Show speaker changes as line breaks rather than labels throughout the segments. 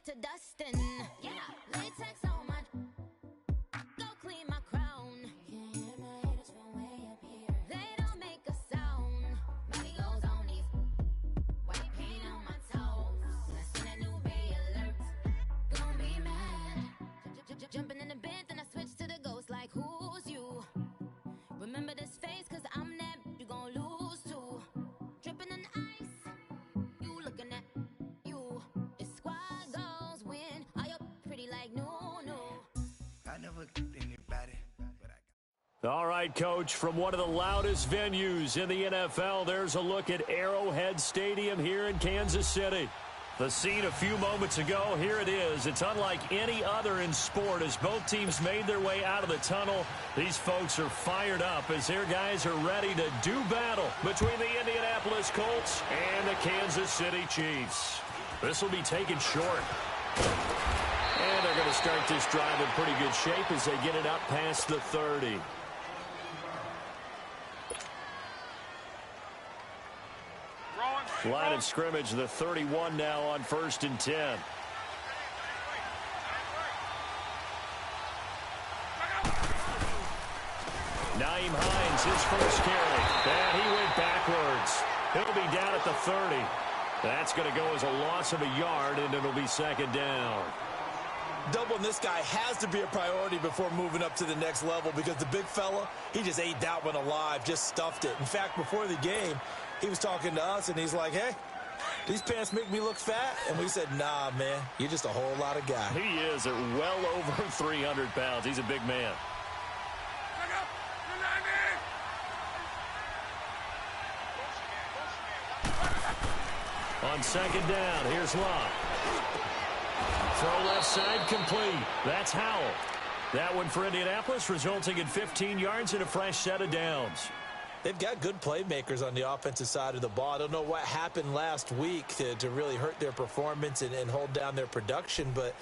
get to dustin'. Yeah, latex on my. Go clean my crown. Can't hear my haters from way up here. They don't make a sound. Money goes on these. White paint on my toes. I seen a new bay alert. Gonna be mad. Jumping in the bed, then I switch to the ghost. Like, who's you? Remember this face, cause I'm that. You gon' lose too. Dripping in ice. You looking at you. It's squad goals win. Are you pretty like no, no?
I never anybody, but I got.
All right, Coach, from one of the loudest venues in the NFL, there's a look at Arrowhead Stadium here in Kansas City. The scene a few moments ago, here it is. It's unlike any other in sport as both teams made their way out of the tunnel. These folks are fired up as their guys are ready to do battle between the Indianapolis Colts and the Kansas City Chiefs. This will be taken short. And they're going to start this drive in pretty good shape as they get it up past the 30. Line of scrimmage, the 31 now on 1st and 10. Nyheim Hines, his first carry. And he went backwards. He'll be down at the 30. That's going to go as a loss of a yard, and it'll be 2nd down.
Doubling this guy has to be a priority before moving up to the next level because the big fella, he just ate that one alive, just stuffed it. In fact, before the game, he was talking to us, and he's like, hey, these pants make me look fat? And we said, nah, man, you're just a whole lot of guy.
He is at well over 300 pounds. He's a big man. On 2nd down, here's Locke. Throw left side, complete. That's Howell. That one for Indianapolis, resulting in 15 yards and a fresh set of downs.
They've got good playmakers on the offensive side of the ball. I don't know what happened last week to really hurt their performance and hold down their production, but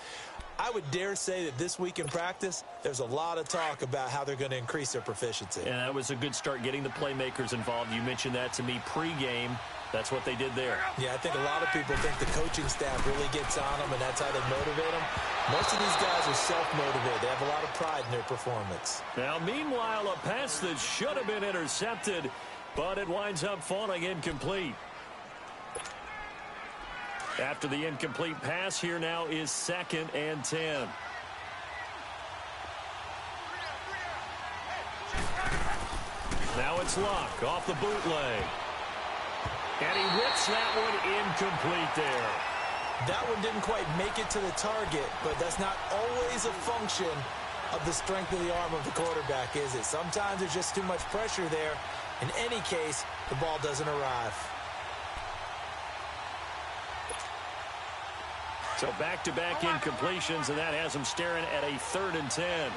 I would dare say that this week in practice, there's a lot of talk about how they're going to increase their proficiency.
And that was a good start getting the playmakers involved. You mentioned that to me pregame. That's what they did there.
Yeah, I think a lot of people think the coaching staff really gets on them, and that's how they motivate them. Most of these guys are self-motivated. They have a lot of pride in their performance.
Now, meanwhile, a pass that should have been intercepted, but it winds up falling incomplete. After the incomplete pass, here now is 2nd and 10. Now it's Locke off the bootleg. And he whips that one incomplete there.
That one didn't quite make it to the target, but that's not always a function of the strength of the arm of the quarterback, is it? Sometimes there's just too much pressure there. In any case, the ball doesn't arrive.
So back-to-back incompletions, and that has him staring at a 3rd and 10.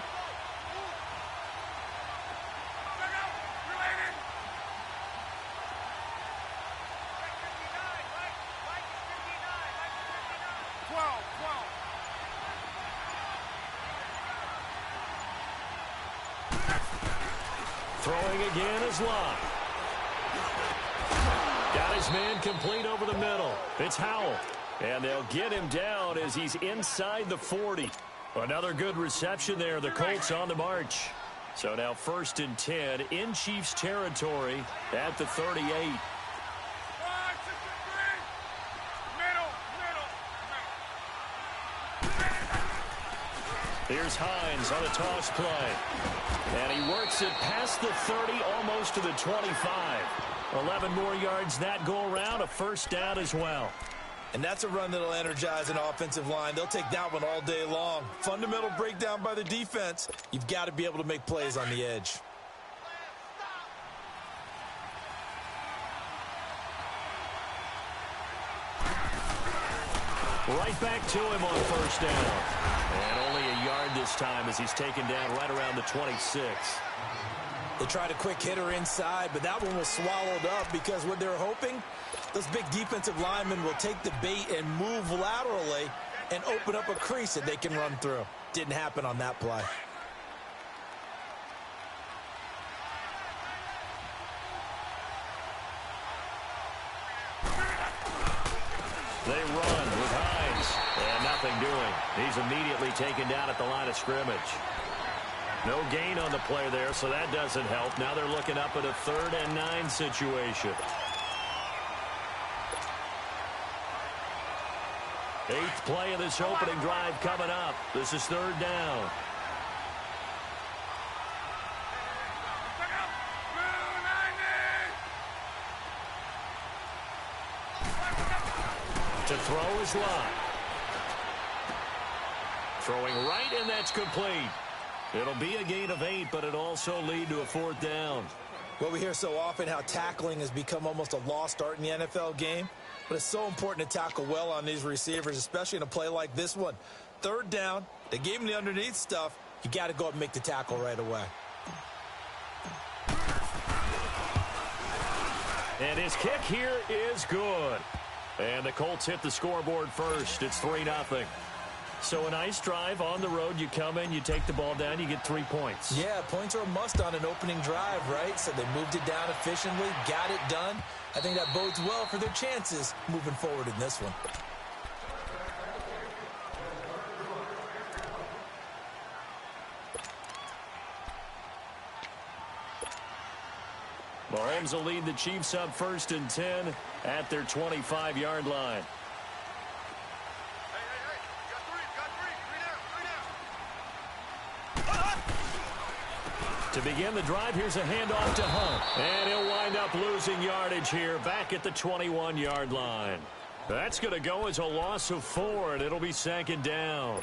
Throwing again is Locke. Got his man complete over the middle. It's Howell. And they'll get him down as he's inside the 40. Another good reception there. The Colts on the march. So now 1st and 10 in Chiefs territory at the 38. Here's Hines on a toss play. And he works it past the 30, almost to the 25. 11 more yards that go around, a 1st down as well.
And that's a run that'll energize an offensive line. They'll take that one all day long. Fundamental breakdown by the defense. You've got to be able to make plays on the edge.
Right back to him on 1st down. And only a yard this time as he's taken down right around the 26.
They tried a quick hitter inside, but that one was swallowed up because what they're hoping, those big defensive linemen will take the bait and move laterally and open up a crease that they can run through. Didn't happen on that play.
They run with Hines. And nothing doing. He's immediately taken down at the line of scrimmage. No gain on the play there, so that doesn't help. Now they're looking up at a 3rd and 9 situation. 8th play of this opening drive coming up. This is 3rd down. To throw is Lott. Throwing right, and that's complete. It'll be a gain of 8, but it also lead to a 4th down.
Well, we hear so often how tackling has become almost a lost art in the NFL game. But it's so important to tackle well on these receivers, especially in a play like this one. 3rd down, they gave him the underneath stuff. You got to go up and make the tackle right away.
And his kick here is good. And the Colts hit the scoreboard first. It's 3-0. So a nice drive on the road. You come in, you take the ball down, you get 3 points.
Yeah, points are a must on an opening drive, right? So they moved it down efficiently, got it done. I think that bodes well for their chances moving forward in this one.
Mahomes will lead the Chiefs up 1st and 10 at their 25-yard line. To begin the drive, here's a handoff to Hunt. And he'll wind up losing yardage here back at the 21-yard line. That's going to go as a loss of 4, and it'll be 2nd down.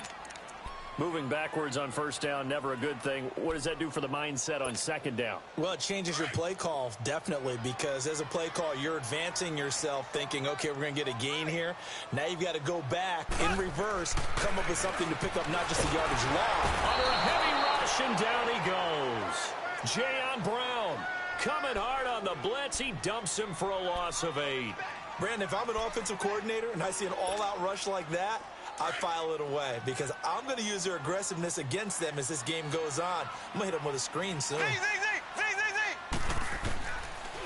Moving backwards on 1st down, never a good thing. What does that do for the mindset on 2nd down?
Well, it changes your play call, definitely, because as a play call, you're advancing yourself thinking, okay, we're going to get a gain here. Now you've got to go back in reverse, come up with something to pick up not just a yardage loss.
Under a heavy rush, and down he goes. Jayon Brown coming hard on the blitz. He dumps him for a loss of 8.
Brandon, if I'm an offensive coordinator and I see an all-out rush like that, I file it away because I'm going to use their aggressiveness against them as this game goes on. I'm going to hit them with a screen soon.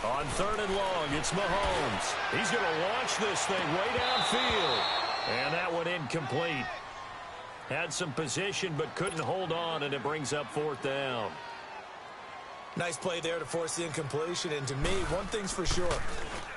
On 3rd and long, it's Mahomes. He's going to launch this thing way downfield. And that one incomplete. Had some position but couldn't hold on, and it brings up 4th down.
Nice play there to force the incompletion. And to me, one thing's for sure.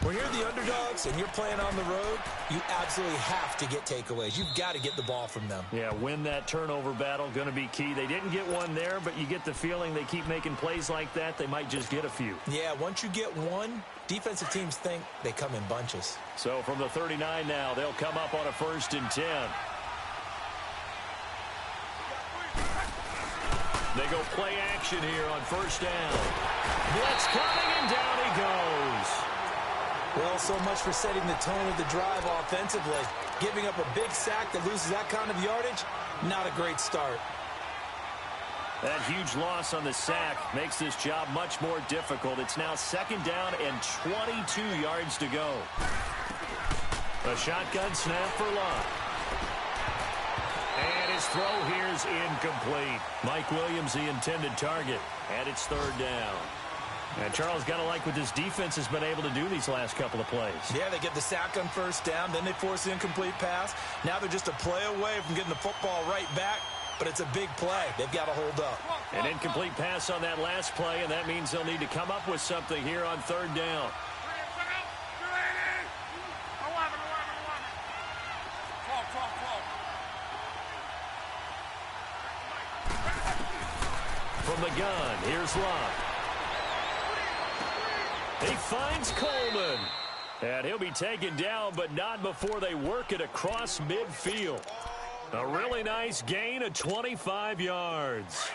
When you're the underdogs and you're playing on the road, you absolutely have to get takeaways. You've got to get the ball from them.
Yeah, win that turnover battle, going to be key. They didn't get one there, but you get the feeling they keep making plays like that, they might just get a few.
Yeah, once you get one, defensive teams think they come in bunches.
So from the 39 now, they'll come up on a 1st and 10. They go play action here on 1st down. Blitz coming, and down he goes.
Well, so much for setting the tone of the drive offensively. Giving up a big sack that loses that kind of yardage, not a great start.
That huge loss on the sack makes this job much more difficult. It's now 2nd down and 22 yards to go. A shotgun snap for Lott. And his throw here is incomplete. Mike Williams, the intended target, and it's 3rd down. And Charles, got to like what this defense has been able to do these last couple of plays.
Yeah, they get the sack on 1st down, then they force the incomplete pass. Now they're just a play away from getting the football right back, but it's a big play. They've got to hold up.
An incomplete pass on that last play, and that means they'll need to come up with something here on 3rd down. From the gun, here's Lott. He finds Coleman. And he'll be taken down, but not before they work it across midfield. A really nice gain of 25 yards.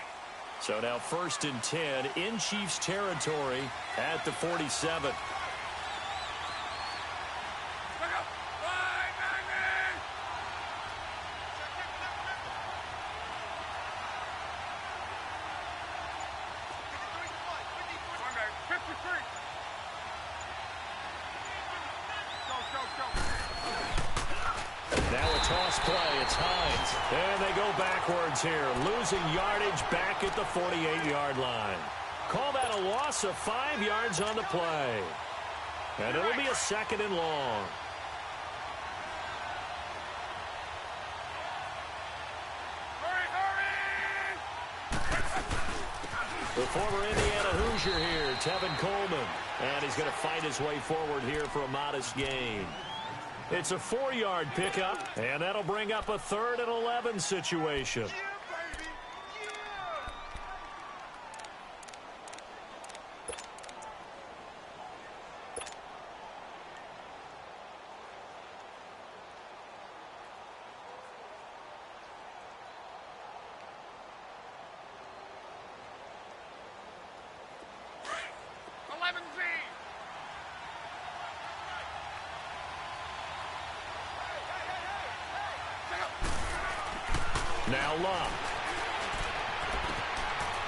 So now 1st and 10 in Chiefs territory at the 47. Now a toss play. It's Hines. And they go backwards here, losing yardage back at the 48-yard line. Call that a loss of 5 yards on the play. And it'll be a 2nd and long. The former Indiana Hoosier here, Tevin Coleman. And he's going to fight his way forward here for a modest gain. It's a 4-yard pickup, and that'll bring up a 3rd and 11 situation. Now Love.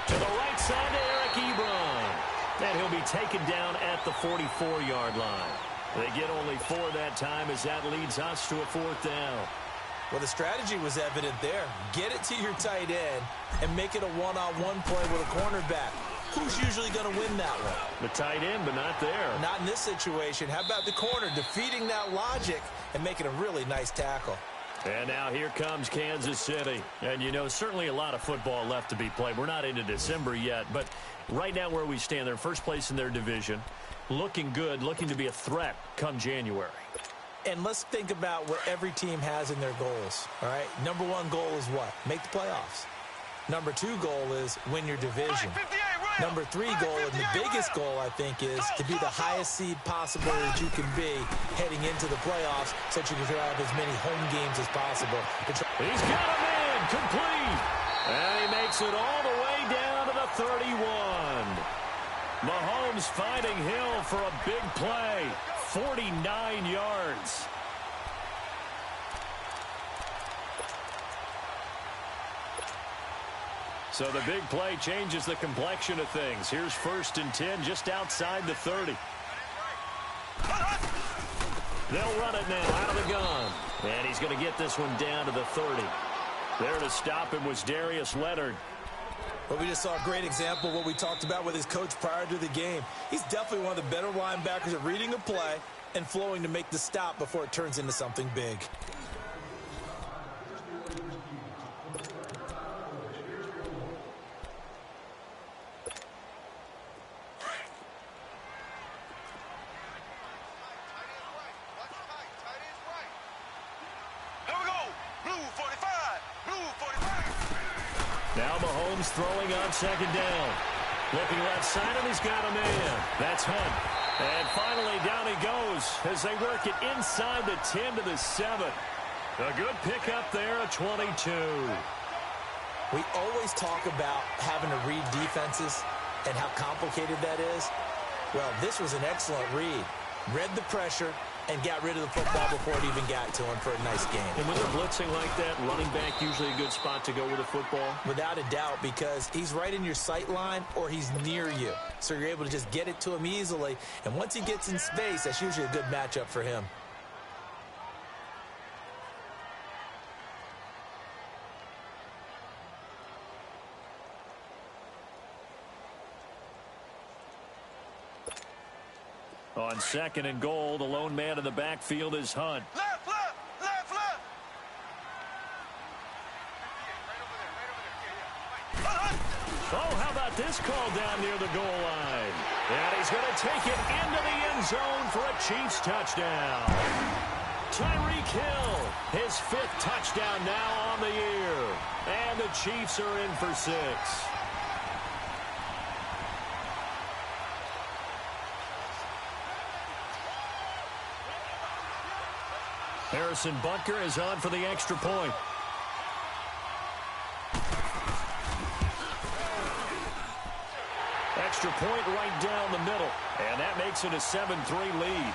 To the right side to Eric Ebron. And he'll be taken down at the 44-yard line. They get only 4 that time as that leads us to a 4th down.
Well, the strategy was evident there. Get it to your tight end and make it a one-on-one play with a cornerback. Who's usually going to win that one?
The tight end, but not there.
Not in this situation. How about the corner defeating that logic and making a really nice tackle?
And now here comes Kansas City. And, you know, certainly a lot of football left to be played. We're not into December yet, but right now where we stand, they're first place in their division. Looking good, looking to be a threat come January.
And let's think about what every team has in their goals, all right? Number 1 goal is what? Make the playoffs. Number 2 goal is win your division. Number 3 goal, and the biggest goal, I think, is to be the highest seed possible that you can be heading into the playoffs so that you can have as many home games as possible.
He's got him in, complete. And he makes it all the way down to the 31. Mahomes finding Hill for a big play, 49 yards. So the big play changes the complexion of things. Here's 1st and 10 just outside the 30. They'll run it now out of the gun. And he's going to get this one down to the 30. There to stop him was Darius Leonard.
But we just saw a great example of what we talked about with his coach prior to the game. He's definitely one of the better linebackers at reading a play and flowing to make the stop before it turns into something big.
Now Mahomes throwing on 2nd down. Looking left side, and he's got a man. That's Hunt. And finally, down he goes as they work it inside the 10 to the 7. A good pickup there, a 22.
We always talk about having to read defenses and how complicated that is. Well, this was an excellent read. Read the pressure and got rid of the football before it even got to him for a nice game.
And when they're blitzing like that, running back usually a good spot to go with the football?
Without a doubt, because he's right in your sight line or he's near you. So you're able to just get it to him easily. And once he gets in space, that's usually a good matchup for him.
On 2nd and goal, the lone man in the backfield is Hunt.
Left, left, left, left.
Oh, how about this call down near the goal line? And he's going to take it into the end zone for a Chiefs touchdown. Tyreek Hill, his 5th touchdown now on the year. And the Chiefs are in for 6. Harrison Butker is on for the extra point. Extra point right down the middle. And that makes it a 7-3 lead.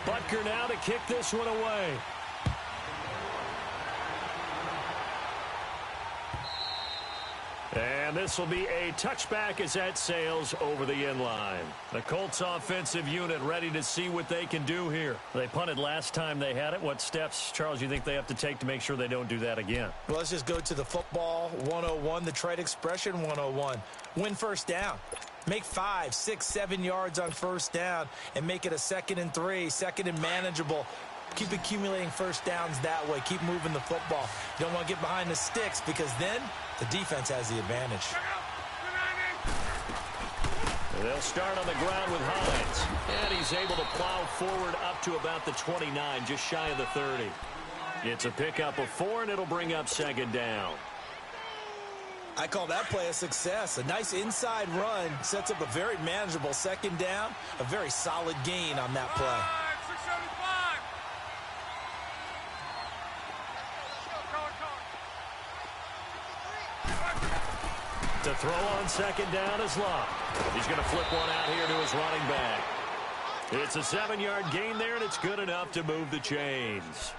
Butker now to kick this one away. And this will be a touchback as that sails over the end line. The Colts offensive unit ready to see what they can do here. They punted last time they had it. What steps, Charles, you think they have to take to make sure they don't do that again?
Well, let's just go to the football 101, the trade expression 101. Win first down. Make 5, 6, 7 yards on first down and make it a 2nd and 3, 2nd and manageable. Keep accumulating first downs that way. Keep moving the football. You don't want to get behind the sticks because then the defense has the advantage.
They'll start on the ground with Hines. And he's able to plow forward up to about the 29, just shy of the 30. It's a pickup of 4, and it'll bring up 2nd down.
I call that play a success. A nice inside run sets up a very manageable 2nd down. A very solid gain on that play.
To throw on 2nd down is Locke. He's going to flip one out here to his running back. It's a 7-yard gain there, and it's good enough to move the chains.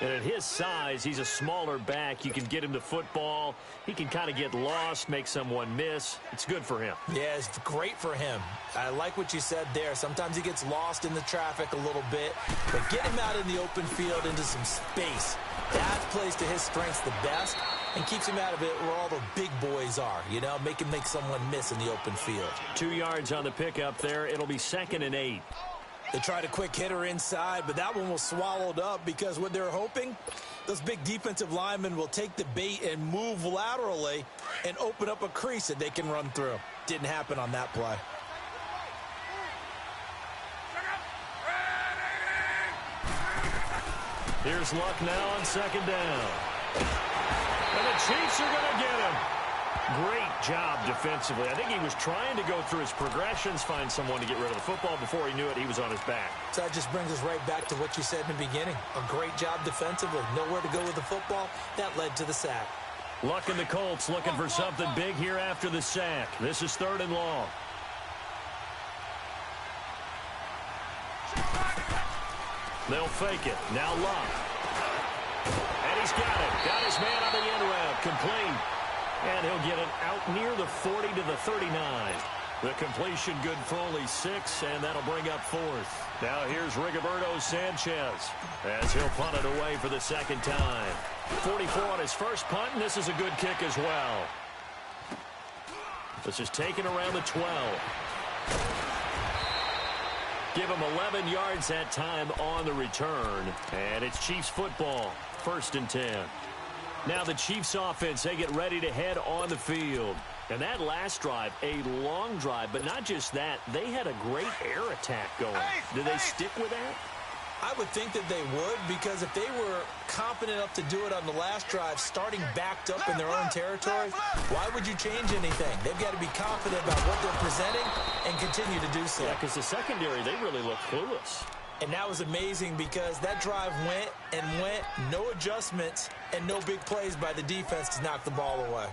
And at his size, he's a smaller back. You can get him the football. He can kind of get lost, make someone miss. It's good for him.
Yeah, it's great for him. I like what you said there. Sometimes he gets lost in the traffic a little bit. But get him out in the open field into some space. That plays to his strengths the best and keeps him out of it where all the big boys are. You know, make him make someone miss in the open field.
2 yards on the pickup there. It'll be 2nd and 8.
They tried a quick hitter inside, but that one was swallowed up because what they're hoping, those big defensive linemen will take the bait and move laterally and open up a crease that they can run through. Didn't happen on that play.
Here's Luck now on 2nd down. And the Chiefs are going to get him. Great job defensively. I think he was trying to go through his progressions, find someone to get rid of the football. Before he knew it, he was on his back.
So that just brings us right back to what you said in the beginning. A great job defensively. Nowhere to go with the football. That led to the sack.
Luck and the Colts looking for something big here after the sack. This is 3rd and long. They'll fake it. Now Luck. And he's got it. Got his man on the end route. Complete. And he'll get it out near the 40 to the 39. The completion good for only 6, and that'll bring up 4th. Now here's Rigoberto Sanchez as he'll punt it away for the 2nd time. 44 on his first punt, and this is a good kick as well. This is taken around the 12. Give him 11 yards that time on the return, and it's Chiefs football, 1st and 10. Now the Chiefs offense, they get ready to head on the field. And that last drive, a long drive, but not just that, they had a great air attack going. Did they stick with that?
I would think that they would, because if they were confident enough to do it on the last drive, starting backed up in their own territory, why would you change anything? They've got to be confident about what they're presenting and continue to do so.
Yeah, because the secondary, they really look clueless.
And that was amazing because that drive went and went, no adjustments, and no big plays by the defense to knock the ball away.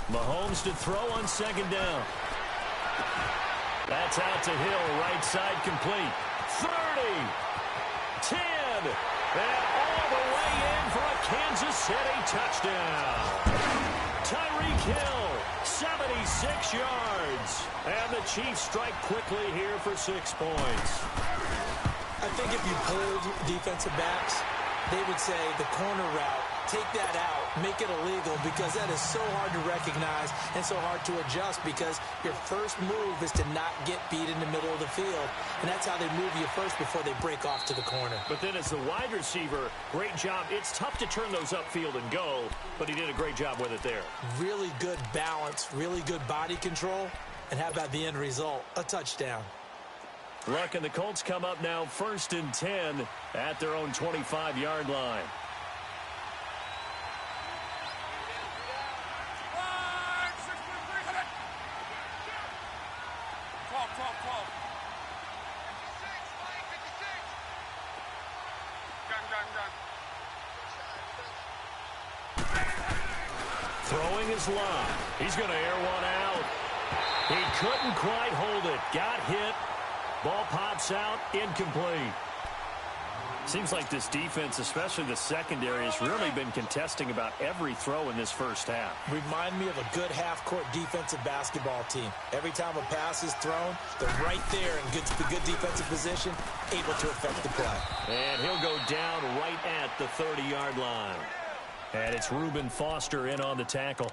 Mahomes to throw on 2nd down. That's out to Hill, right side complete. 30, 10, and all the way in for a Kansas City touchdown. Tyreek Hill, 76 yards. And the Chiefs strike quickly here for 6 points.
I think if you pulled defensive backs, they would say the corner route, take that out, make it illegal, because that is so hard to recognize and so hard to adjust, because your first move is to not get beat in the middle of the field, and that's how they move you first before they break off to the corner.
But then as the wide receiver, great job. It's tough to turn those upfield and go, but he did a great job with it there.
Really good balance, really good body control, and how about the end result? A touchdown.
Luck and the Colts come up now 1st and 10 at their own 25-yard line. Throwing his line. He's going to air one out. He couldn't quite hold it. Got hit. Ball pops out, incomplete. Seems like this defense, especially the secondary, has really been contesting about every throw in this first half.
Remind me of a good half-court defensive basketball team. Every time a pass is thrown, they're right there in good defensive position, able to affect the play.
And he'll go down right at the 30-yard line. And it's Reuben Foster in on the tackle.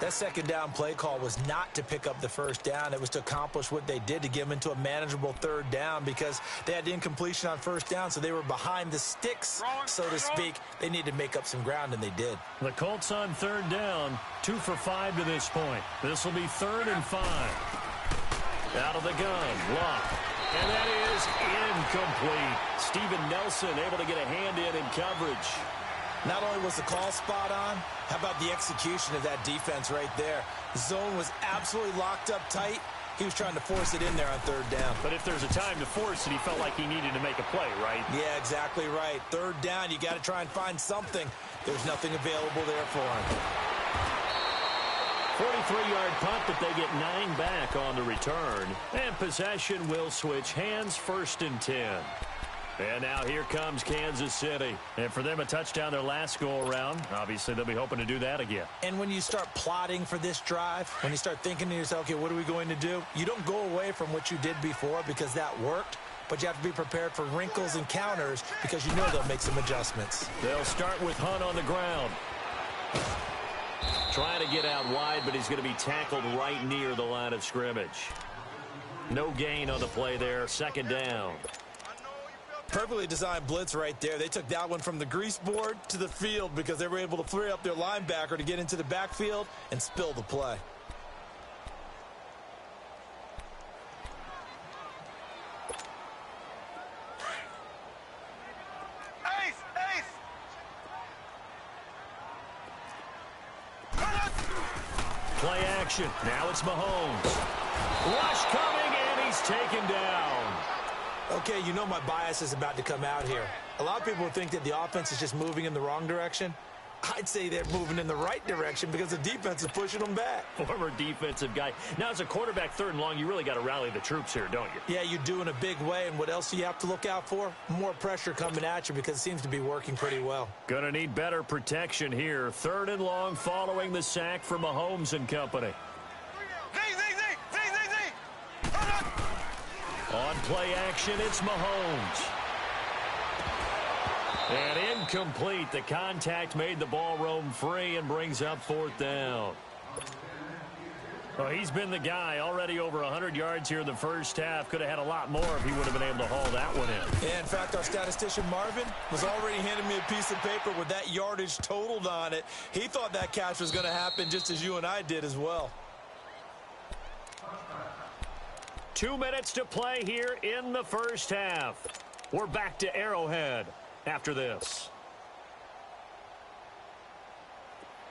That second down play call was not to pick up the first down. It was to accomplish what they did, to get them into a manageable third down, because they had the incompletion on first down, so they were behind the sticks, so to speak. They needed to make up some ground, and they did.
The Colts on third down, 2 for 5 to this point. This will be 3rd and 5. Out of the gun, Luck. And that is incomplete. Steven Nelson able to get a hand in coverage.
Not only was the call spot on, how about the execution of that defense right there? The zone was absolutely locked up tight. He was trying to force it in there on third down.
But if there's a time to force it, he felt like he needed to make a play, right?
Yeah, exactly right. Third down, you got to try and find something. There's nothing available there for him.
43-yard punt, but they get 9 back on the return. And possession will switch hands, 1st and 10. And now here comes Kansas City. And for them, a touchdown their last go-around. Obviously, they'll be hoping to do that again.
And when you start plotting for this drive, when you start thinking to yourself, okay, what are we going to do? You don't go away from what you did before because that worked. But you have to be prepared for wrinkles and counters because you know they'll make some adjustments.
They'll start with Hunt on the ground. Trying to get out wide, but he's going to be tackled right near the line of scrimmage. No gain on the play there. 2nd down.
Perfectly designed blitz right there. They took that one from the grease board to the field because they were able to free up their linebacker to get into the backfield and spill the play.
Play action. Now it's Mahomes. Rush coming, and he's taken down.
Okay, you know my bias is about to come out here. A lot of people think that the offense is just moving in the wrong direction. I'd say they're moving in the right direction because the defense is pushing them back.
Former defensive guy. Now, as a quarterback 3rd and long, you really got to rally the troops here, don't you?
Yeah, you do in a big way. And what else do you have to look out for? More pressure coming at you because it seems to be working pretty well.
Gonna need better protection here. 3rd and long following the sack from Mahomes and company. On play action, it's Mahomes. And incomplete. The contact made the ball roam free and brings up 4th down. Well, he's been the guy. Already over 100 yards here in the first half. Could have had a lot more if he would have been able to haul that one in.
Yeah, in fact, our statistician Marvin was already handing me a piece of paper with that yardage totaled on it. He thought that catch was going to happen just as you and I did as well.
2 minutes to play here in the first half. We're back to Arrowhead after this.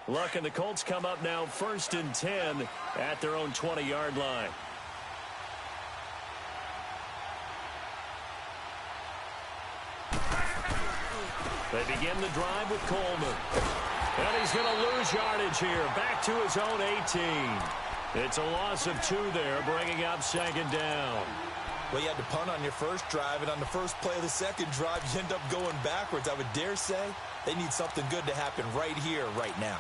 Luck and the Colts come up now 1st and 10 at their own 20-yard line. They begin the drive with Coleman. And he's going to lose yardage here. Back to his own 18. It's a loss of 2 there, bringing up 2nd down.
Well, you had to punt on your first drive, and on the first play of the second drive, you end up going backwards. I would dare say they need something good to happen right here, right now.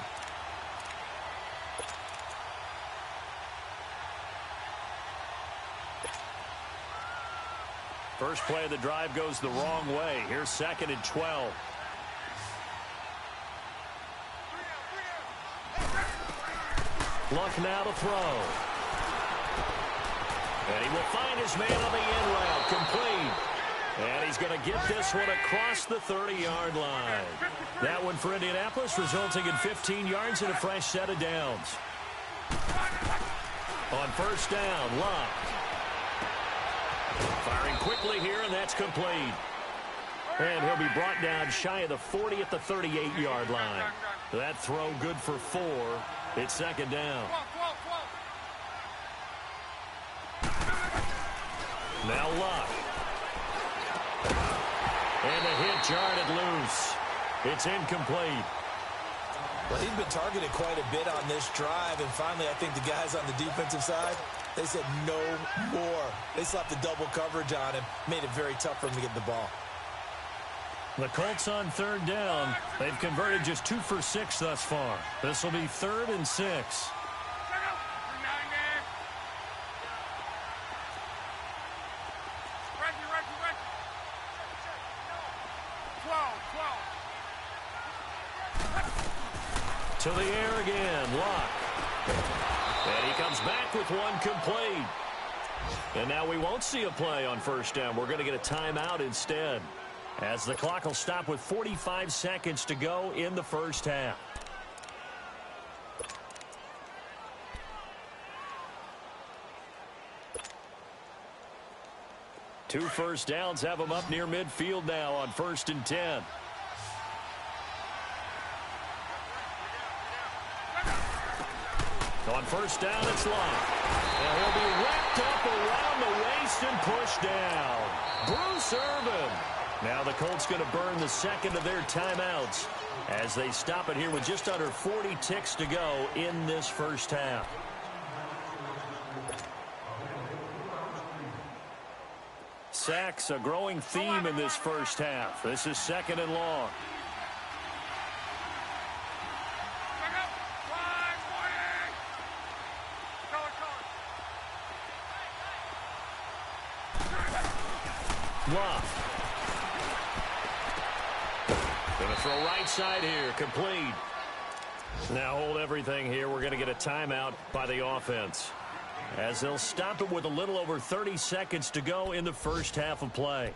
First play of the drive goes the wrong way. Here's 2nd and 12. Luck now to throw. And he will find his man on the end route. Complete. And he's going to get this one across the 30-yard line. That one for Indianapolis, resulting in 15 yards and a fresh set of downs. On 1st down, Luck. Firing quickly here, and that's complete. And he'll be brought down shy of the 40 at the 38-yard line. That throw good for 4. It's 2nd down. Now Luck. And the hit jarred it loose. It's incomplete.
Well, he's been targeted quite a bit on this drive, and finally I think the guys on the defensive side They said no more. They slapped the double coverage on him, made it very tough for him to get the ball.
The Colts on third down. They've converted just 2 for 6 thus far. This will be 3rd and 6. To the air again, Locke. And he comes back with one complete. And now we won't see a play on first down. We're going to get a timeout instead, as the clock will stop with 45 seconds to go in the first half. Two first downs have them up near midfield now on 1st and 10. On first down, it's Locke. And he'll be wrapped up around the waist and pushed down. Bruce Irvin. Now the Colts going to burn the second of their timeouts as they stop it here with just under 40 ticks to go in this first half. Sacks, a growing theme in this first half. This is 2nd and long. Locke. Going to throw right side here. Complete. Now hold everything here. We're going to get a timeout by the offense, as they'll stop it with a little over 30 seconds to go in the first half of play.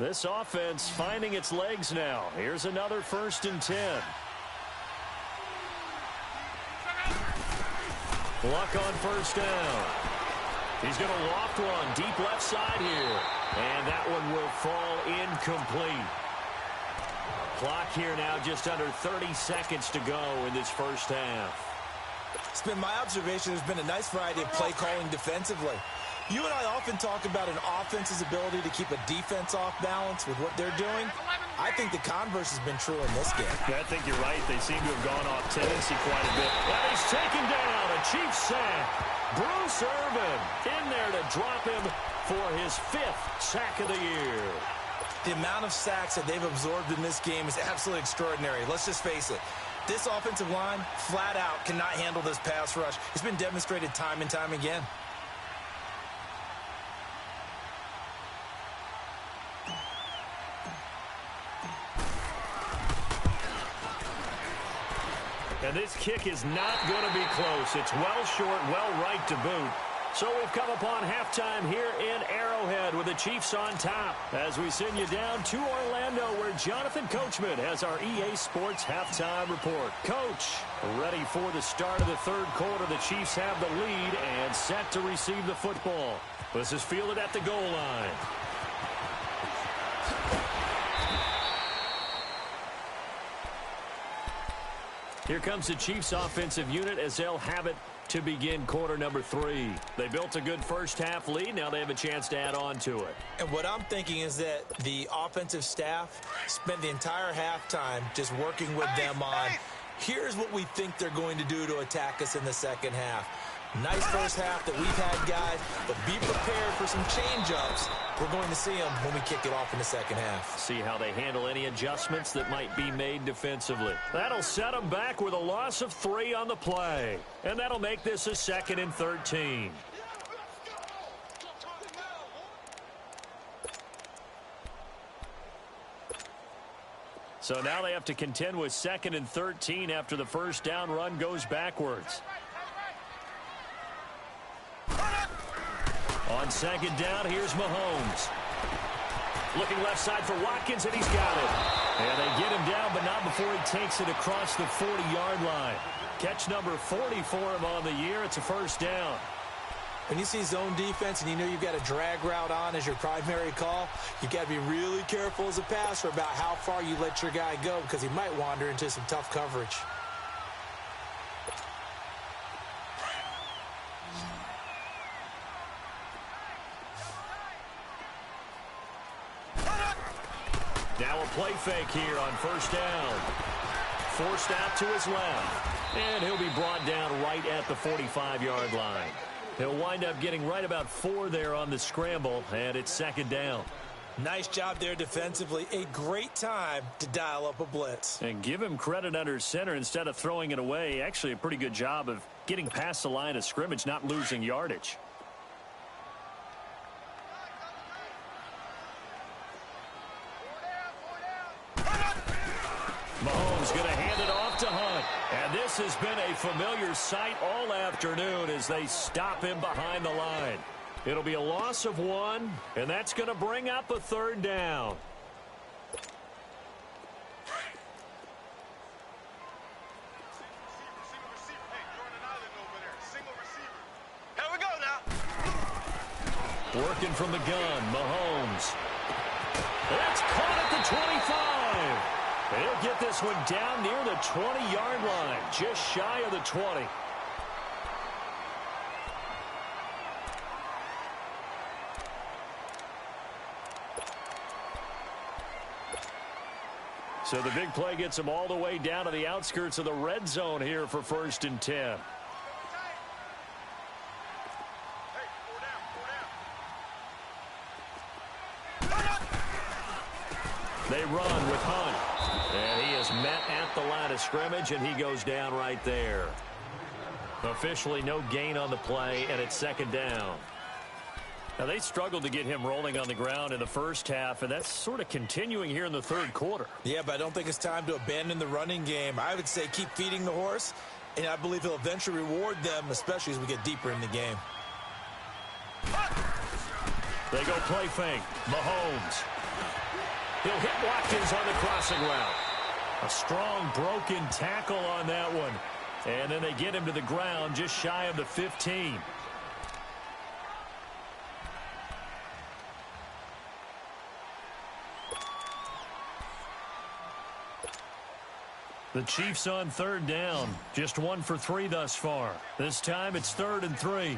This offense finding its legs now. Here's another 1st and 10. Luck on first down. He's going to loft one deep left side here. And that one will fall incomplete. Clock here now just under 30 seconds to go in this first half.
It's been my observation there's been a nice variety of play calling defensively. You and I often talk about an offense's ability to keep a defense off balance with what they're doing. I think the converse has been true in this game.
I think you're right. They seem to have gone off tendency quite a bit. And he's taken down. A Chiefs sack. Bruce Irvin in there to drop him for his 5th sack of the year.
The amount of sacks that they've absorbed in this game is absolutely extraordinary. Let's just face it. This offensive line, flat out, cannot handle this pass rush. It's been demonstrated time and time again.
And this kick is not going to be close. It's well short, well right to boot. So we've come upon halftime here in Arrowhead with the Chiefs on top, as we send you down to Orlando, where Jonathan Coachman has our EA Sports halftime report. Coach, ready for the start of the third quarter. The Chiefs have the lead and set to receive the football. This is fielded at the goal line. Here comes the Chiefs offensive unit as they'll have it to begin quarter number 3. They built a good first half lead. Now they have a chance to add on to it.
And what I'm thinking is that the offensive staff spent the entire halftime just working with them on, here's what we think they're going to do to attack us in the second half. Nice first half that we've had, guys, but be prepared for some change-ups. We're going to see them when we kick it off in the second half.
See how they handle any adjustments that might be made defensively. That'll set them back with a loss of 3 on the play. And that'll make this a 2nd and 13. So now they have to contend with 2nd and 13 after the first down run goes backwards. On second down, here's Mahomes. Looking left side for Watkins, and he's got it. And they get him down, but not before he takes it across the 40-yard line. Catch number 40 for him on the year. It's a first down.
When you see zone defense and you know you've got a drag route on as your primary call, you've got to be really careful as a passer about how far you let your guy go, because he might wander into some tough coverage.
Now a play fake here on first down. forced out to his left. And he'll be brought down right at the 45-yard line. He'll wind up getting right about 4 there on the scramble, and it's second down.
Nice job there defensively. A great time to dial up a blitz.
And give him credit under center instead of throwing it away. Actually, a pretty good job of getting past the line of scrimmage, not losing yardage. Mahomes going to hand it off to Hunt. And this has been a familiar sight all afternoon as they stop him behind the line. It'll be a loss of 1, and that's going to bring up a third down.
Here we go now.
Working from the gun, Mahomes. It's caught at the 25. He'll get this one down near the 20-yard line, just shy of the 20. So the big play gets him all the way down to the outskirts of the red zone here for 1st and 10. They run with Hunt. And he is met at the line of scrimmage, and he goes down right there. Officially no gain on the play, and it's second down. Now, they struggled to get him rolling on the ground in the first half, and that's sort of continuing here in the third quarter.
Yeah, but I don't think it's time to abandon the running game. I would say keep feeding the horse, and I believe he'll eventually reward them, especially as we get deeper in the game.
They go play fake. Mahomes. He'll hit Watkins on the crossing route. A strong broken tackle on that one. And then they get him to the ground just shy of the 15. The Chiefs on third down. Just 1 for 3 thus far. This time it's 3rd and 3.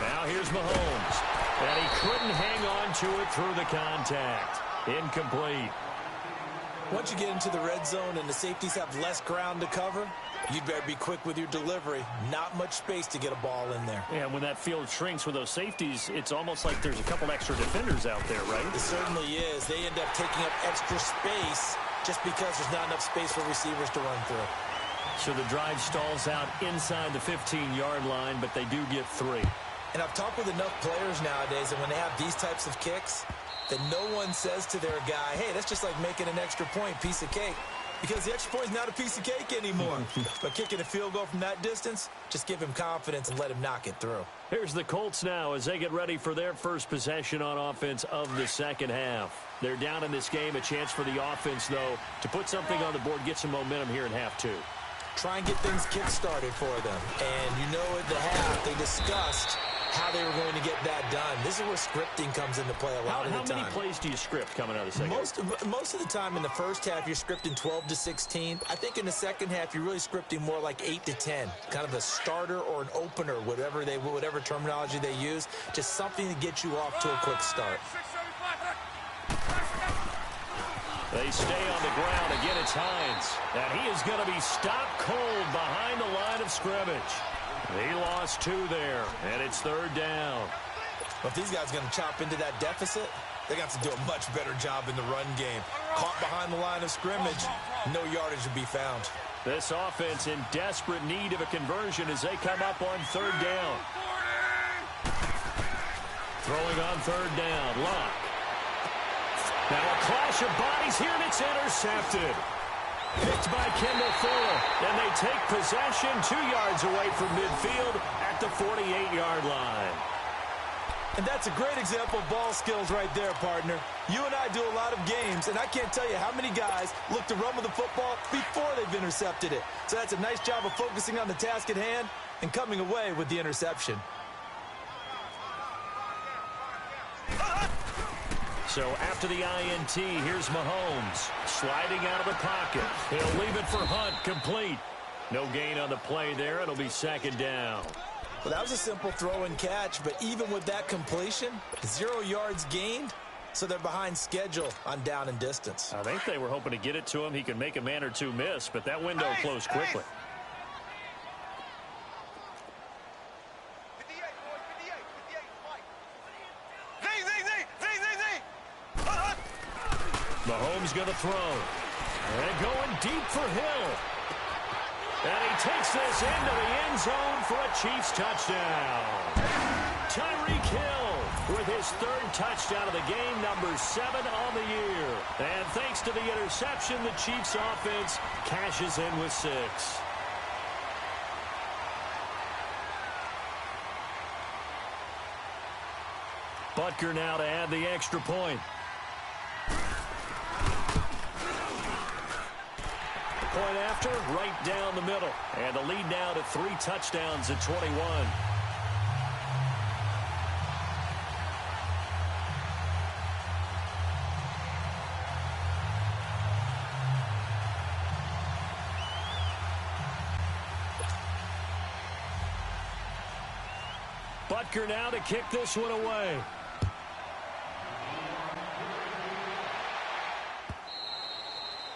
Now here's Mahomes. And he couldn't hang on to it through the contact. Incomplete.
Once you get into the red zone and the safeties have less ground to cover, you'd better be quick with your delivery. Not much space to get a ball in there.
Yeah, when that field shrinks with those safeties, it's almost like there's a couple extra defenders out there, right?
It certainly is. They end up taking up extra space just because there's not enough space for receivers to run through.
So the drive stalls out inside the 15-yard line, but they do get 3.
And I've talked with enough players nowadays, and when they have these types of kicks, that no one says to their guy, hey, that's just like making an extra point, piece of cake. Because the extra point is not a piece of cake anymore. But kicking a field goal from that distance, just give him confidence and let him knock it through.
Here's the Colts now as they get ready for their first possession on offense of the second half. They're down in this game. A chance for the offense, though, to put something on the board, get some momentum here in half 2.
Try and get things kick-started for them. And you know at the half, they discussed how they were going to get that done. This is where scripting comes into play a lot of the time.
How many plays do you script coming out of the second half?
Most of the time in the first half, you're scripting 12 to 16. I think in the second half, you're really scripting more like 8 to 10. Kind of a starter or an opener, whatever terminology they use. Just something to get you off to a quick start.
They stay on the ground. Again, it's Hines. And he is going to be stopped cold behind the line of scrimmage. He lost 2 there, and it's 3rd down.
Well, if these guys are going to chop into that deficit, they got to do a much better job in the run game. Caught behind the line of scrimmage, no yardage to be found.
This offense in desperate need of a conversion as they come up on 3rd down. Throwing on 3rd down, Locke. Now a clash of bodies here, and it's intercepted. Picked by Kendall Fuller, and they take possession 2 yards away from midfield at the 48-yard line.
And that's a great example of ball skills right there, partner. You and I do a lot of games, and I can't tell you how many guys look to run with the football before they've intercepted it. So that's a nice job of focusing on the task at hand and coming away with the interception.
So after the INT, here's Mahomes sliding out of the pocket. He'll leave it for Hunt, complete. No gain on the play there. It'll be 2nd down.
Well, that was a simple throw and catch, but even with that completion, 0 yards gained, so they're behind schedule on down and distance.
I think they were hoping to get it to him. He can make a man or two miss, but that window closed quickly. Mahomes going to throw. And going deep for Hill. And he takes this into the end zone for a Chiefs touchdown. Tyreek Hill with his third touchdown of the game, number 7 on the year. And thanks to the interception, the Chiefs offense cashes in with 6. Butker now to add the extra point. Point after, right down the middle. And the lead now to 3 touchdowns at 21. Butker now to kick this one away.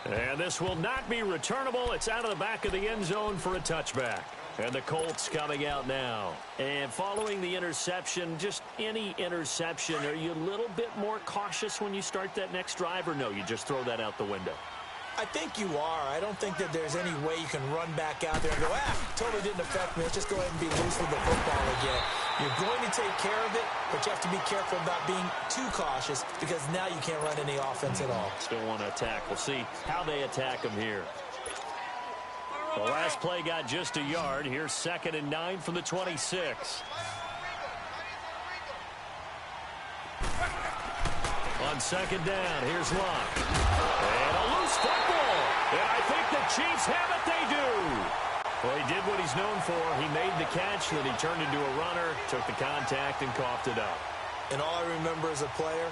And this will not be returnable. It's out of the back of the end zone for a touchback. And the Colts coming out now. And following the interception, just any interception, are you a little bit more cautious when you start that next drive, or no, you just throw that out the window?
I think you are. I don't think that there's any way you can run back out there and go, totally didn't affect me. Let's just go ahead and be loose with the football again. You're going to take care of it, but you have to be careful about being too cautious because now you can't run any offense at all.
Still want to attack. We'll see how they attack them here. The last play got just a yard. Here's 2nd and 9 from the 26. On 2nd down, here's Locke. And a loose football. And I think the Chiefs have it. They do. Well, he did what he's known for. He made the catch, then he turned into a runner, took the contact, and coughed it up.
And all I remember as a player,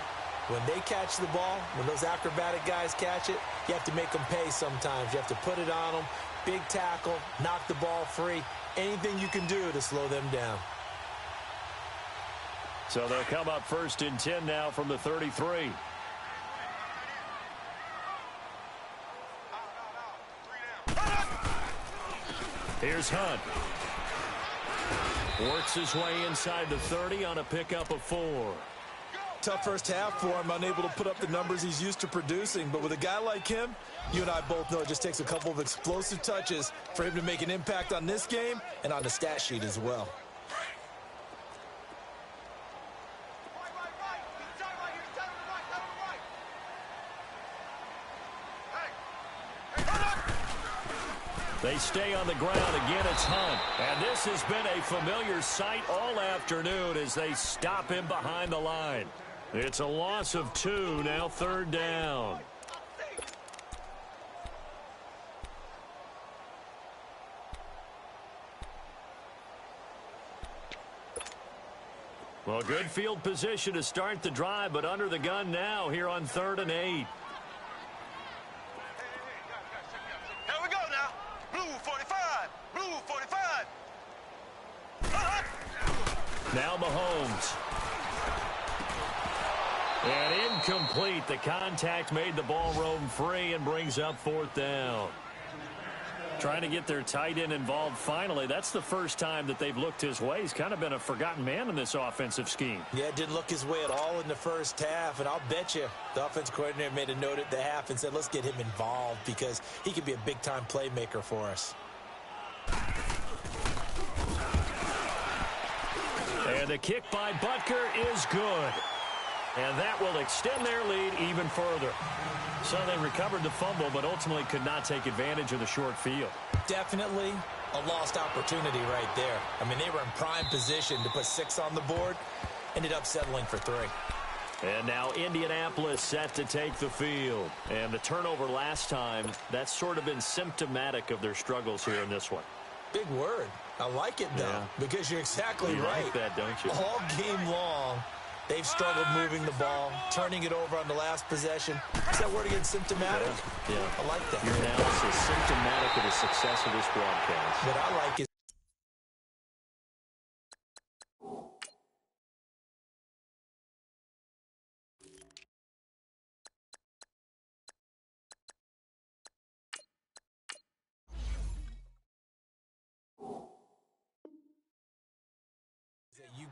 when they catch the ball, when those acrobatic guys catch it, you have to make them pay sometimes. You have to put it on them, big tackle, knock the ball free, anything you can do to slow them down.
So they'll come up 1st and 10 now from the 33. Here's Hunt. Works his way inside the 30 on a pickup of 4.
Tough first half for him, unable to put up the numbers he's used to producing. But with a guy like him, you and I both know it just takes a couple of explosive touches for him to make an impact on this game and on the stat sheet as well.
They stay on the ground. Again, it's Hunt. And this has been a familiar sight all afternoon as they stop him behind the line. It's a loss of 2, now 3rd down. Well, good field position to start the drive, but under the gun now here on 3rd and 8. Now Mahomes. And incomplete. The contact made the ball roam free and brings up 4th down. Trying to get their tight end involved finally. That's the first time that they've looked his way. He's kind of been a forgotten man in this offensive scheme.
Yeah, it didn't look his way at all in the first half. And I'll bet you the offense coordinator made a note at the half and said, let's get him involved because he could be a big-time playmaker for us.
And the kick by Butker is good. And that will extend their lead even further. So they recovered the fumble, but ultimately could not take advantage of the short field.
Definitely a lost opportunity right there. I mean, they were in prime position to put 6 on the board. Ended up settling for 3.
And now Indianapolis set to take the field. And the turnover last time, that's sort of been symptomatic of their struggles here in this one.
Big word. I like it, though, because you're exactly right.
You like that, don't you?
All game long, they've struggled moving the ball, turning it over on the last possession. Is that word again, symptomatic?
Yeah.
I like that.
Your analysis symptomatic of the success of this broadcast.
What I like is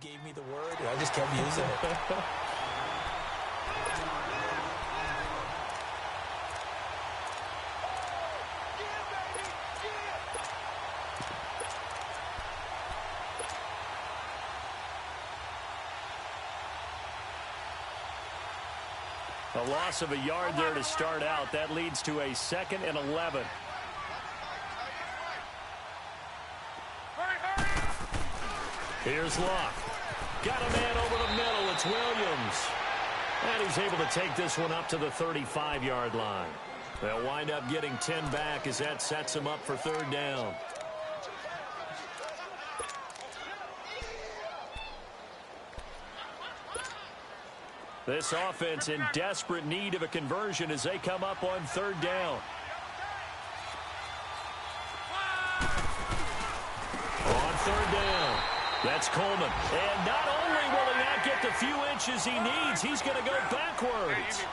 you gave me the word, and I just kept using it.
A loss of a yard there to start out. That leads to a 2nd and 11. Here's Luck. Got a man over the middle. It's Williams. And he's able to take this one up to the 35-yard line. They'll wind up getting 10 back as that sets him up for 3rd down. This offense in desperate need of a conversion as they come up on 3rd down. On 3rd down, that's Coleman. And not only will he not get the few inches he needs, he's going to go backwards.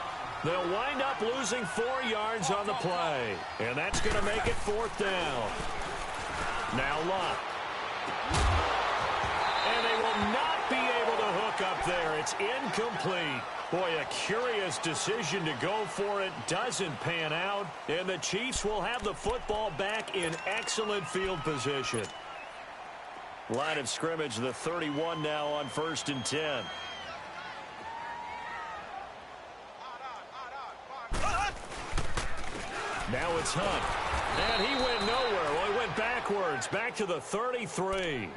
They'll wind up losing 4 yards on the play. And that's going to make it 4th down. Now Luck. And they will not be able to hook up there. It's incomplete. Boy, a curious decision to go for it. Doesn't pan out. And the Chiefs will have the football back in excellent field position. Line of scrimmage, the 31 now on 1st and 10. Now it's Hunt. And he went nowhere. Well, he went backwards. Back to the 33.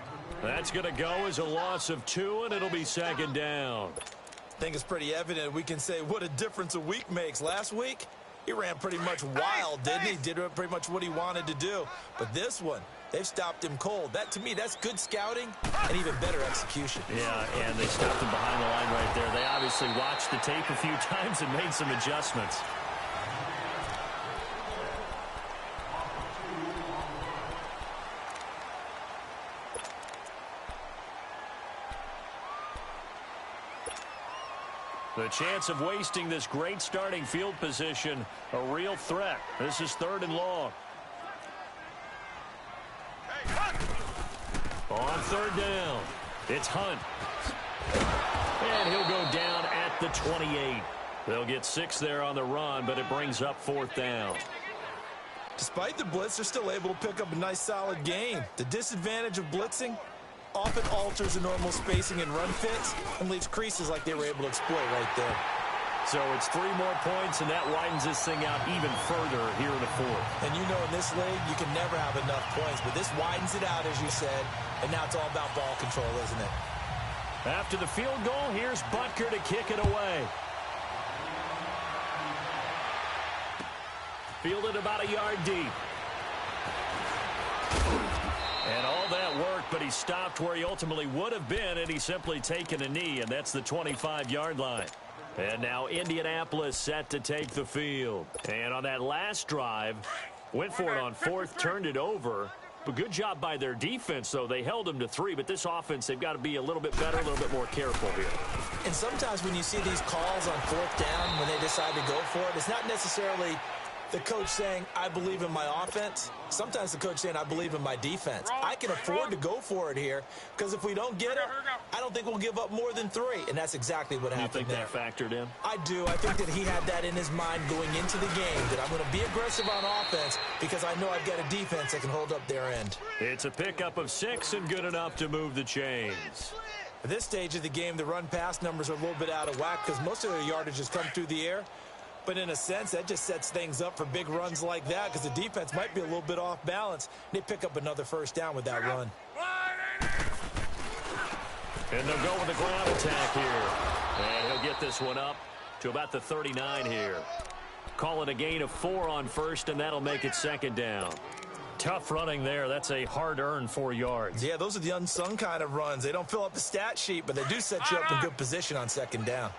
That's going to go as a loss of 2, and it'll be 2nd down.
I think it's pretty evident. We can say what a difference a week makes. Last week, he ran pretty much wild, didn't he? Did pretty much what he wanted to do. But this one, they've stopped him cold. That, to me, that's good scouting and even better execution.
Yeah, and they stopped him behind the line right there. They obviously watched the tape a few times and made some adjustments. The chance of wasting this great starting field position, a real threat. This is 3rd and long. On 3rd down, it's Hunt. And he'll go down at the 28. They'll get 6 there on the run, but it brings up 4th down.
Despite the blitz, they're still able to pick up a nice, solid gain. The disadvantage of blitzing often alters the normal spacing and run fits and leaves creases like they were able to exploit right there.
So it's 3 more points, and that widens this thing out even further here in the 4th.
And you know in this league, you can never have enough points, but this widens it out, as you said, and now it's all about ball control, isn't it?
After the field goal, here's Butker to kick it away. Fielded about a yard deep. And all that work, but he stopped where he ultimately would have been, and he's simply taken a knee, and that's the 25-yard line. And now Indianapolis set to take the field. And on that last drive, went for it on 4th, turned it over. But good job by their defense, though. They held them to 3, but this offense, they've got to be a little bit better, a little bit more careful here.
And sometimes when you see these calls on 4th down, when they decide to go for it, it's not necessarily the coach saying, I believe in my offense. Sometimes the coach saying, I believe in my defense. I can afford to go for it here because if we don't get it, I don't think we'll give up more than 3. And that's exactly what happened there.
You think that factored in?
I do. I think that he had that in his mind going into the game, that I'm going to be aggressive on offense because I know I've got a defense that can hold up their end.
It's a pickup of 6 and good enough to move the chains.
At this stage of the game, the run-pass numbers are a little bit out of whack because most of their yardage has come through the air. But in a sense, that just sets things up for big runs like that because the defense might be a little bit off balance. They pick up another 1st down with that run.
And they'll go with the ground attack here. And he'll get this one up to about the 39 here. Call it a gain of 4 on 1st, and that'll make it 2nd down. Tough running there. That's a hard-earned 4 yards.
Yeah, those are the unsung kind of runs. They don't fill up the stat sheet, but they do set you up in good position on 2nd down.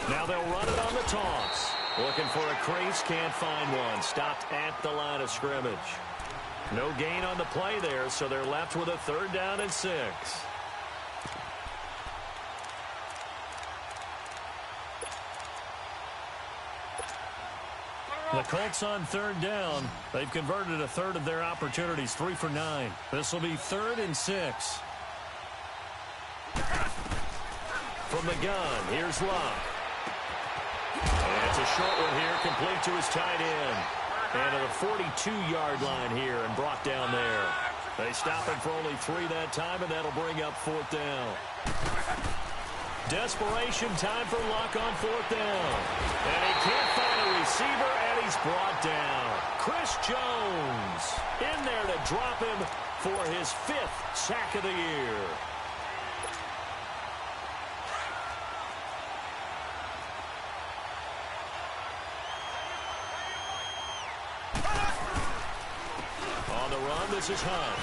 Now they'll run it on the toss. Looking for a crease, can't find one. Stopped at the line of scrimmage. No gain on the play there, so they're left with a 3rd down and 6. The Colts on third down. They've converted a third of their opportunities, 3 for 9. This will be 3rd and 6. From the gun, here's Luck. And it's a short one here, complete to his tight end. And to the 42-yard line here and brought down there. They stop him for only 3 that time, and that'll bring up 4th down. Desperation time for Luck on 4th down. And he can't find a receiver, and he's brought down. Chris Jones in there to drop him for his 5th sack of the year. On the run, this is Hunt.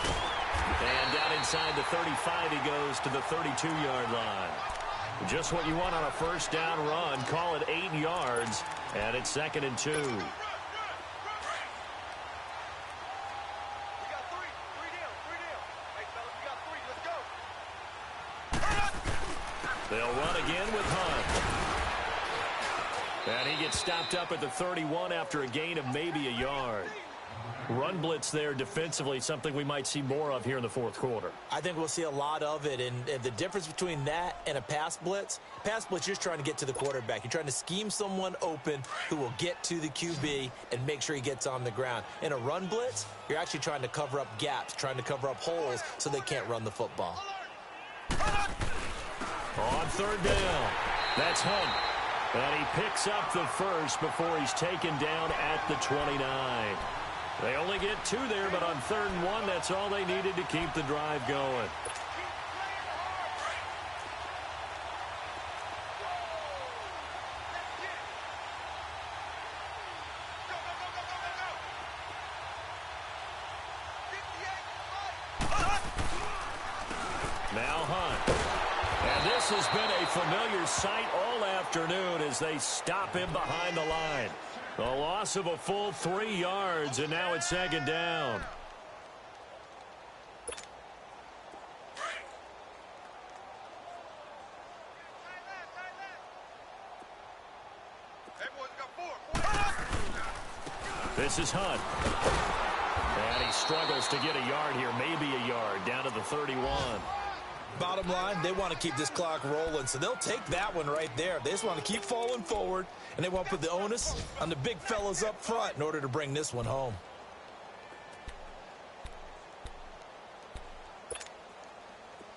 And down inside the 35, he goes to the 32-yard line. Just what you want on a first down run. Call it 8 yards, and it's 2nd and 2. They'll run again with Hunt. And he gets stopped up at the 31 after a gain of maybe a yard. Run blitz there defensively, something we might see more of here in the 4th quarter.
I think we'll see a lot of it, and the difference between that and a pass blitz, you're just trying to get to the quarterback. You're trying to scheme someone open who will get to the QB and make sure he gets on the ground. In a run blitz, you're actually trying to cover up gaps, trying to cover up holes so they can't run the football.
On 3rd down, that's Hunt. And he picks up the first before he's taken down at the 29. They only get 2 there, but on 3rd and 1, that's all they needed to keep the drive going. Now Hunt. And this has been a familiar sight all afternoon as they stop him behind the line. A loss of a full 3 yards, and now it's 2nd down. This is Hunt. And he struggles to get a yard here, maybe a yard, down to the 31.
Bottom line, they want to keep this clock rolling, so they'll take that one right there. They just want to keep falling forward, and they want to put the onus on the big fellas up front in order to bring this one home.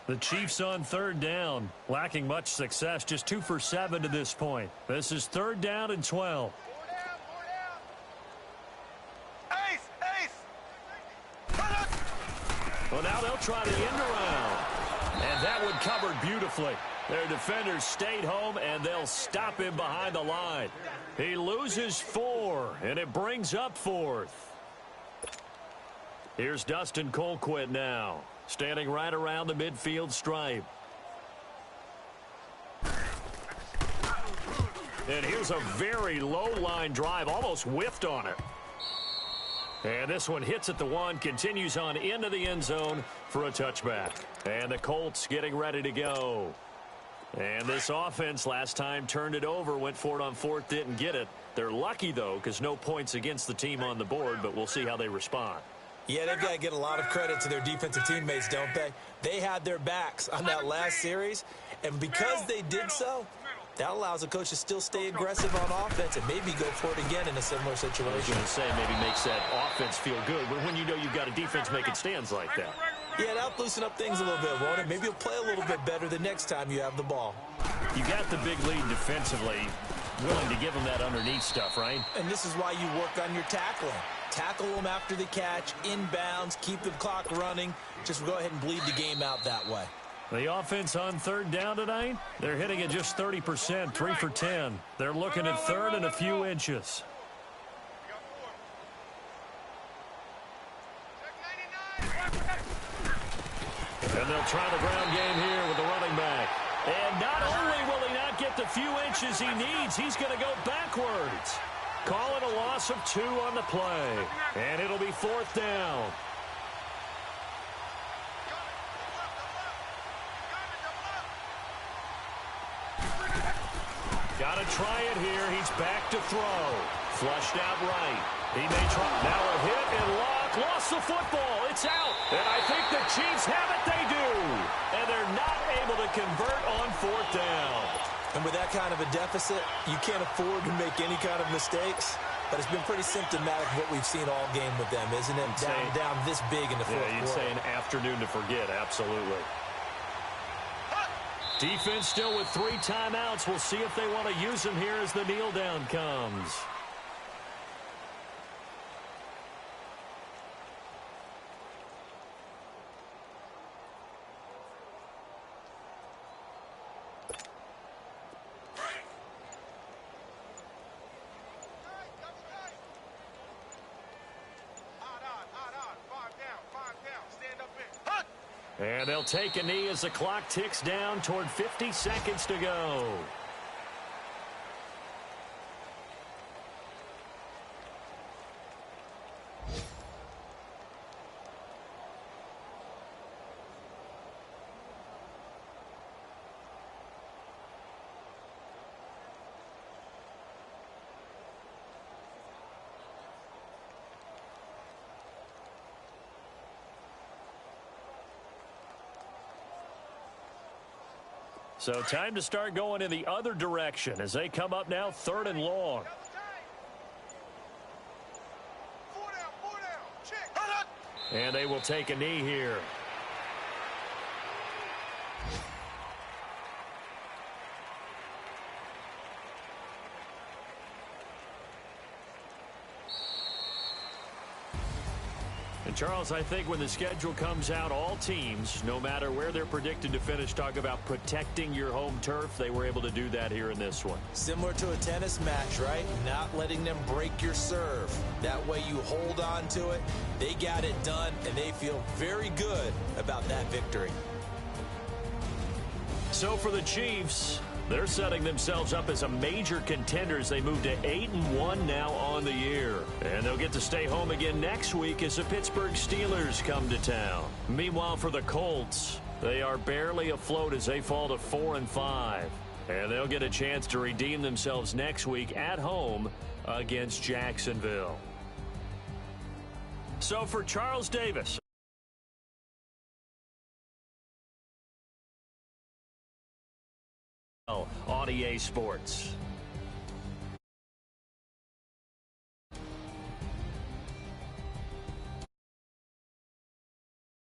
The Chiefs on 3rd down, lacking much success, just 2 for 7 to this point. This is 3rd down and 12. Well, now they'll try the end around. And that one covered beautifully. Their defenders stayed home, and they'll stop him behind the line. He loses 4, and it brings up 4th. Here's Dustin Colquitt now, standing right around the midfield stripe. And here's a very low-line drive, almost whiffed on it. And this one hits at the 1, continues on into the end zone for a touchback. And the Colts getting ready to go. And this offense last time turned it over, went for it on 4th, didn't get it. They're lucky, though, because no points against the team on the board, but we'll see how they respond.
Yeah, they've got to get a lot of credit to their defensive teammates, don't they? They had their backs on that last series, and because they did so, that allows the coach to still stay aggressive on offense and maybe go for it again in a similar situation.
I was going to say maybe makes that offense feel good, but when you know you've got a defense making stands like that.
Yeah, that'll loosen up things a little bit, won't it? Maybe you'll play a little bit better the next time you have the ball.
You got the big lead defensively, willing to give them that underneath stuff, right?
And this is why you work on your tackling. Tackle them after the catch, inbounds, keep the clock running. Just go ahead and bleed the game out that way.
The offense on 3rd down tonight, they're hitting at just 30%, 3 for 10. They're looking at 3rd and a few inches. And they'll try the ground game here with the running back. And not only will he not get the few inches he needs, he's going to go backwards. Call it a loss of 2 on the play. And it'll be 4th down. Got to try it here. He's back to throw. Flushed out right. He may try. Now a hit and lock. Lost the football. It's out. And I think the Chiefs have it. They do. And they're not able to convert on fourth down.
And with that kind of a deficit, you can't afford to make any kind of mistakes. But it's been pretty symptomatic of what we've seen all game with them, isn't it? Down this big in the fourth quarter.
Yeah, you'd say an afternoon to forget. Absolutely. Defense still with 3 timeouts. We'll see if they want to use them here as the kneel down comes. And they'll take a knee as the clock ticks down toward 50 seconds to go. So time to start going in the other direction as they come up now 3rd and long. And they will take a knee here. And Charles, I think when the schedule comes out, all teams, no matter where they're predicted to finish, talk about protecting your home turf. They were able to do that here in this one.
Similar to a tennis match, right? Not letting them break your serve. That way you hold on to it. They got it done, and they feel very good about that victory.
So for the Chiefs, they're setting themselves up as a major contender as they move to 8-1 now on the year. And they'll get to stay home again next week as the Pittsburgh Steelers come to town. Meanwhile, for the Colts, they are barely afloat as they fall to 4-5. And they'll get a chance to redeem themselves next week at home against Jacksonville. So for Charles Davis on EA Sports.